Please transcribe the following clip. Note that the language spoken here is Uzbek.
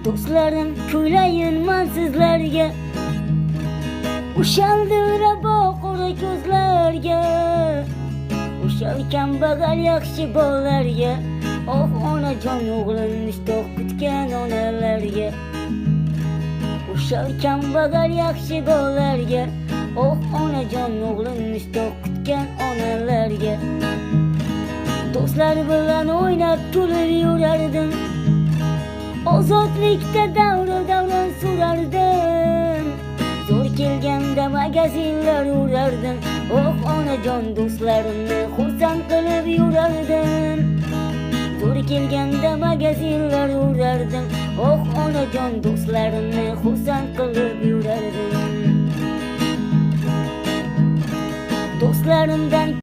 Do'stlarim, kuylayman sizlarga, o'shandira boqora ko'zlarga, o'shal kambag'al yaxshi bolalarga, oh onajon o'g'lin ishtoq kutgan onalarga, o'shal kambag'al yaxshi bolalarga, oh onajon o'g'lin ishtoq kutgan onalarga. Do'stlar bilan o'ynab kulib yurardim, ozodlikda davron surardim. Zo'r kelganda magazinlar urardim, oh onajon do'stlarimni xursand qilib yurardim. Zo'r kelganda magazinlar urardim, oh onajon do'stlarimni xursand qilib yurardim. Do'stlarimdan